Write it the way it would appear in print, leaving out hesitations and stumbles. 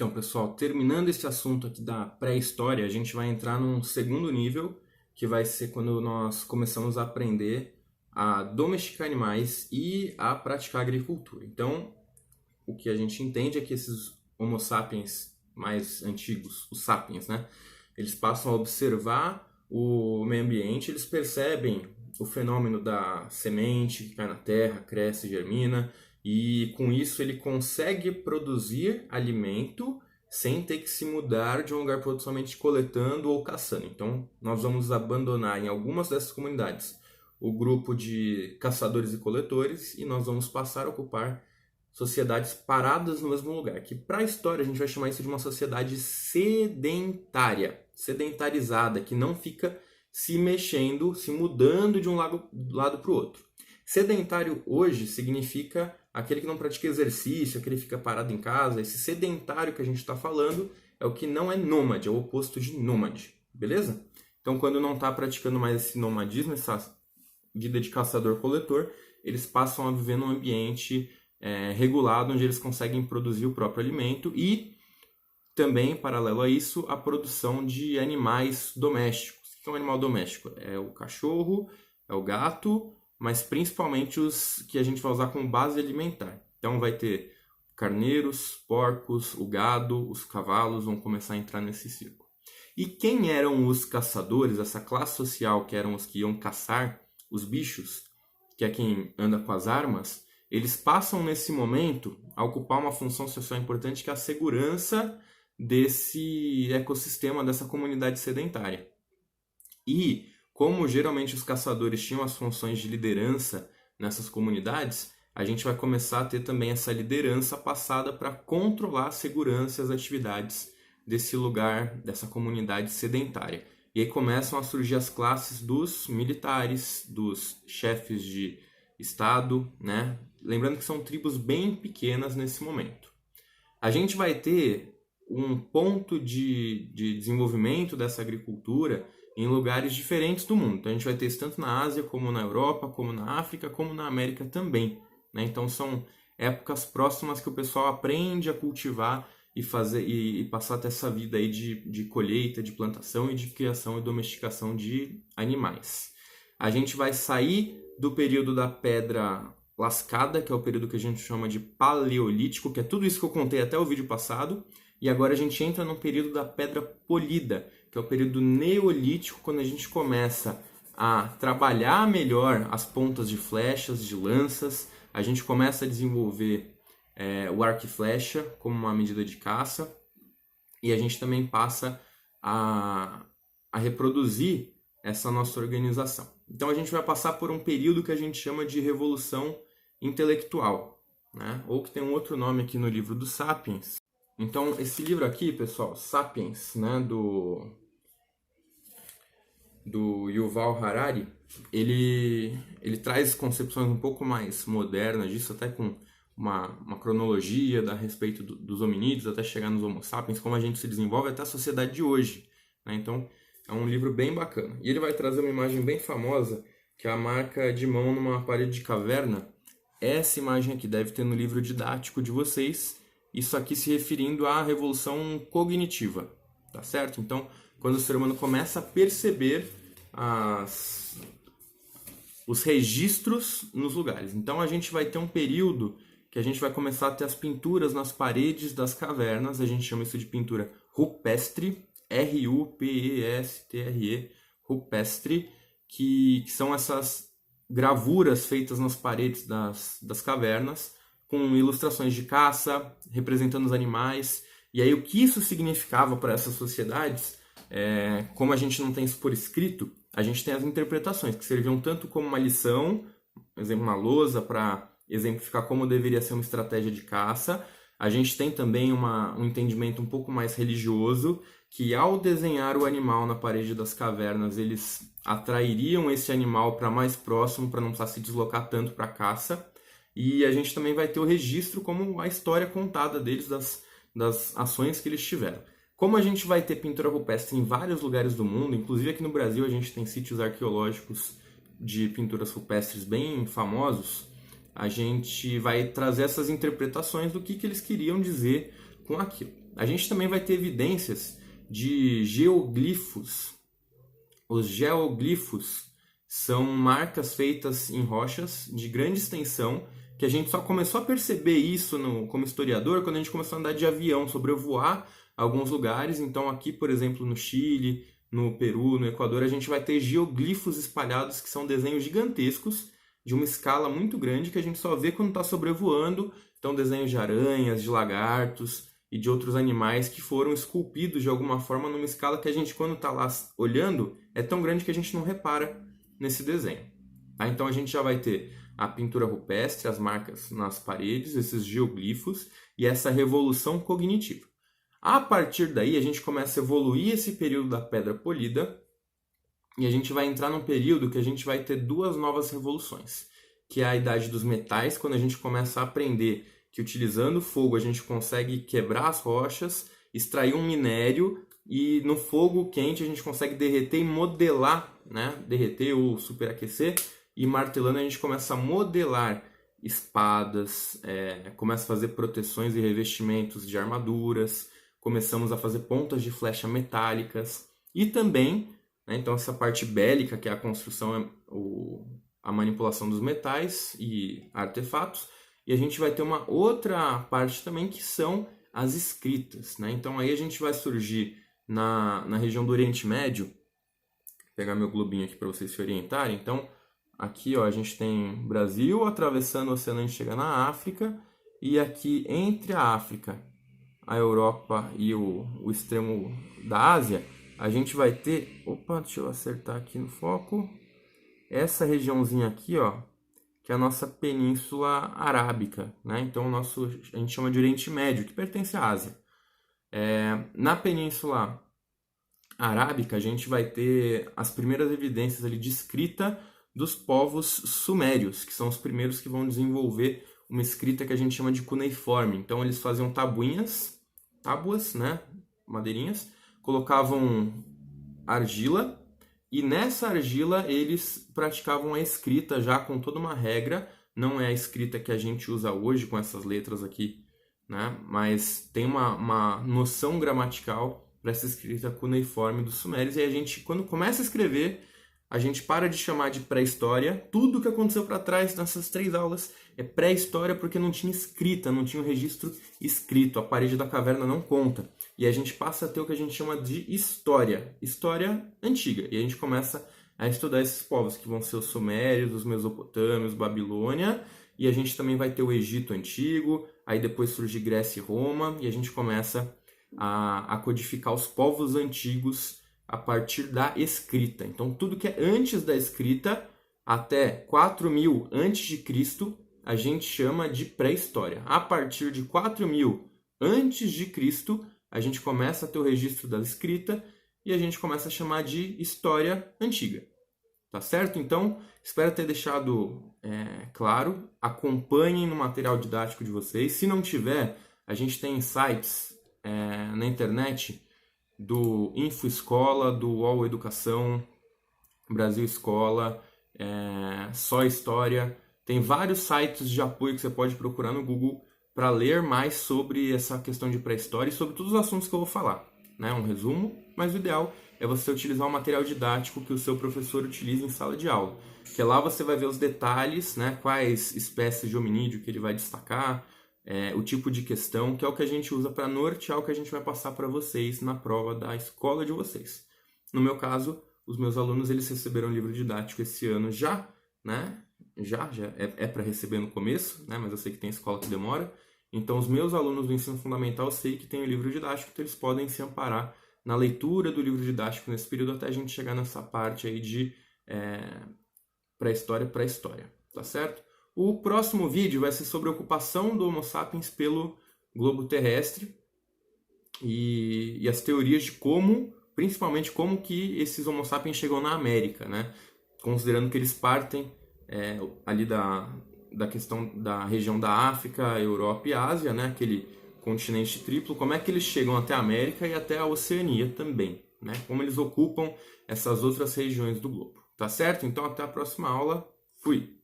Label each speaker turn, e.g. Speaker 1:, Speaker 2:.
Speaker 1: Então, pessoal, terminando esse assunto aqui da pré-história, a gente vai entrar num segundo nível, que vai ser quando nós começamos a aprender a domesticar animais e a praticar agricultura. Então, o que a gente entende é que esses Homo sapiens mais antigos, os sapiens, né? Eles passam a observar o meio ambiente, eles percebem o fenômeno da semente que cai na terra, cresce, germina, e com isso ele consegue produzir alimento sem ter que se mudar de um lugar para outro somente coletando ou caçando. Então, nós vamos abandonar em algumas dessas comunidades o grupo de caçadores e coletores e nós vamos passar a ocupar sociedades paradas no mesmo lugar, que para a história a gente vai chamar isso de uma sociedade sedentária, sedentarizada, que não fica se mexendo, se mudando de um lado para o outro. Sedentário hoje significa aquele que não pratica exercício, aquele que fica parado em casa. Esse sedentário que a gente está falando é o que não é nômade, é o oposto de nômade, beleza? Então, quando não está praticando mais esse nomadismo, essa vida de caçador-coletor, eles passam a viver num ambiente regulado, onde eles conseguem produzir o próprio alimento e também, paralelo a isso, a produção de animais domésticos. O que é um animal doméstico? É o cachorro, é o gato, mas principalmente os que a gente vai usar como base alimentar. Então vai ter carneiros, porcos, o gado, os cavalos vão começar a entrar nesse círculo. E quem eram os caçadores, essa classe social que eram os que iam caçar os bichos, que é quem anda com as armas, eles passam nesse momento a ocupar uma função social importante que é a segurança desse ecossistema, dessa comunidade sedentária. E como geralmente os caçadores tinham as funções de liderança nessas comunidades, a gente vai começar a ter também essa liderança passada para controlar a segurança e as atividades desse lugar, dessa comunidade sedentária. E aí começam a surgir as classes dos militares, dos chefes de estado, né? Lembrando que são tribos bem pequenas nesse momento. A gente vai ter um ponto de desenvolvimento dessa agricultura em lugares diferentes do mundo. Então a gente vai ter isso tanto na Ásia, como na Europa, como na África, como na América também, né? Então são épocas próximas que o pessoal aprende a cultivar e fazer e passar a ter essa vida aí de colheita, de plantação e de criação e domesticação de animais. A gente vai sair do período da pedra lascada, que é o período que a gente chama de paleolítico, que é tudo isso que eu contei até o vídeo passado, e agora a gente entra no período da pedra polida, que é o período neolítico, quando a gente começa a trabalhar melhor as pontas de flechas, de lanças, a gente começa a desenvolver o arco e flecha como uma medida de caça, e a gente também passa a reproduzir essa nossa organização. Então a gente vai passar por um período que a gente chama de revolução intelectual, né? Ou que tem um outro nome aqui no livro do Sapiens. Então esse livro aqui, pessoal, Sapiens, né, do Yuval Harari, ele traz concepções um pouco mais modernas disso, até com uma cronologia a respeito dos hominídeos, até chegar nos Homo sapiens, como a gente se desenvolve até a sociedade de hoje, né? Então é um livro bem bacana. E ele vai trazer uma imagem bem famosa, que é a marca de mão numa parede de caverna. Essa imagem aqui deve ter no livro didático de vocês, isso aqui se referindo à revolução cognitiva, tá certo? Então, quando o ser humano começa a perceber os registros nos lugares. Então, a gente vai ter um período que a gente vai começar a ter as pinturas nas paredes das cavernas, a gente chama isso de pintura rupestre, R-U-P-E-S-T-R-E, rupestre, que são essas gravuras feitas nas paredes das cavernas, com ilustrações de caça, representando os animais. E aí o que isso significava para essas sociedades, como a gente não tem isso por escrito, a gente tem as interpretações, que serviam tanto como uma lição, por exemplo, uma lousa para exemplificar como deveria ser uma estratégia de caça. A gente tem também um entendimento um pouco mais religioso, que ao desenhar o animal na parede das cavernas, eles atrairiam esse animal para mais próximo, para não precisar se deslocar tanto para a caça. E a gente também vai ter o registro como a história contada deles, das ações que eles tiveram. Como a gente vai ter pintura rupestre em vários lugares do mundo, inclusive aqui no Brasil a gente tem sítios arqueológicos de pinturas rupestres bem famosos, a gente vai trazer essas interpretações do que eles queriam dizer com aquilo. A gente também vai ter evidências de geoglifos. Os geoglifos são marcas feitas em rochas de grande extensão, que a gente só começou a perceber isso como historiador quando a gente começou a andar de avião, sobrevoar alguns lugares. Então aqui, por exemplo, no Chile, no Peru, no Equador, a gente vai ter geoglifos espalhados, que são desenhos gigantescos, de uma escala muito grande, que a gente só vê quando está sobrevoando. Então desenhos de aranhas, de lagartos e de outros animais que foram esculpidos de alguma forma numa escala que a gente, quando está lá olhando, é tão grande que a gente não repara nesse desenho. Tá? Então a gente já vai ter a pintura rupestre, as marcas nas paredes, esses geoglifos e essa revolução cognitiva. A partir daí a gente começa a evoluir esse período da pedra polida e a gente vai entrar num período que a gente vai ter duas novas revoluções, que é a idade dos metais, quando a gente começa a aprender que utilizando fogo a gente consegue quebrar as rochas, extrair um minério e no fogo quente a gente consegue derreter e modelar, né? Derreter ou superaquecer, e martelando a gente começa a modelar espadas, começa a fazer proteções e revestimentos de armaduras, começamos a fazer pontas de flecha metálicas e também, né, então essa parte bélica, que é a construção, a manipulação dos metais e artefatos, e a gente vai ter uma outra parte também que são as escritas, né? Então aí a gente vai surgir na região do Oriente Médio. Vou pegar meu globinho aqui para vocês se orientarem. Então aqui ó, a gente tem Brasil atravessando o oceano, a gente chega na África, e aqui entre a África, a Europa e o extremo da Ásia, a gente vai ter, deixa eu acertar aqui no foco, essa regiãozinha aqui, ó, que é a nossa Península Arábica, né? Então a gente chama de Oriente Médio, que pertence à Ásia. Na Península Arábica, a gente vai ter as primeiras evidências ali de escrita dos povos sumérios, que são os primeiros que vão desenvolver uma escrita que a gente chama de cuneiforme. Então eles faziam tábuas, né, madeirinhas, colocavam argila, e nessa argila eles praticavam a escrita já com toda uma regra. Não é a escrita que a gente usa hoje com essas letras aqui, né, mas tem uma noção gramatical para essa escrita cuneiforme dos sumérios, e a gente, quando começa a escrever, a gente para de chamar de pré-história. Tudo que aconteceu para trás nessas 3 aulas é pré-história, porque não tinha escrita, não tinha um registro escrito. A parede da caverna não conta. E a gente passa a ter o que a gente chama de história antiga. E a gente começa a estudar esses povos, que vão ser os sumérios, os mesopotâmios, Babilônia. E a gente também vai ter o Egito Antigo, aí depois surge Grécia e Roma, e a gente começa a codificar os povos antigos a partir da escrita. Então, tudo que é antes da escrita, até 4000 a.C., a gente chama de pré-história. A partir de 4000 a.C., a gente começa a ter o registro da escrita e a gente começa a chamar de história antiga. Tá certo? Então, espero ter deixado claro. Acompanhem no material didático de vocês. Se não tiver, a gente tem sites na internet do InfoEscola, do UOL Educação, Brasil Escola, Só História. Tem vários sites de apoio que você pode procurar no Google para ler mais sobre essa questão de pré-história e sobre todos os assuntos que eu vou falar. Né? Um resumo, mas o ideal é você utilizar um material didático que o seu professor utiliza em sala de aula. Que lá você vai ver os detalhes, né? Quais espécies de hominídeo que ele vai destacar, o tipo de questão, que é o que a gente usa para nortear o que a gente vai passar para vocês na prova da escola de vocês. No meu caso, os meus alunos eles receberam o livro didático esse ano já, né? Já é para receber no começo, né? Mas eu sei que tem escola que demora. Então, os meus alunos do ensino fundamental, eu sei que tem o livro didático, então eles podem se amparar na leitura do livro didático nesse período até a gente chegar nessa parte aí de pré-história, tá certo? O próximo vídeo vai ser sobre a ocupação do Homo sapiens pelo globo terrestre e as teorias de principalmente como que esses Homo sapiens chegam na América, né? Considerando que eles partem ali da questão da região da África, Europa e Ásia, né? Aquele continente triplo, como é que eles chegam até a América e até a Oceania também, né? Como eles ocupam essas outras regiões do globo, tá certo? Então até a próxima aula, fui!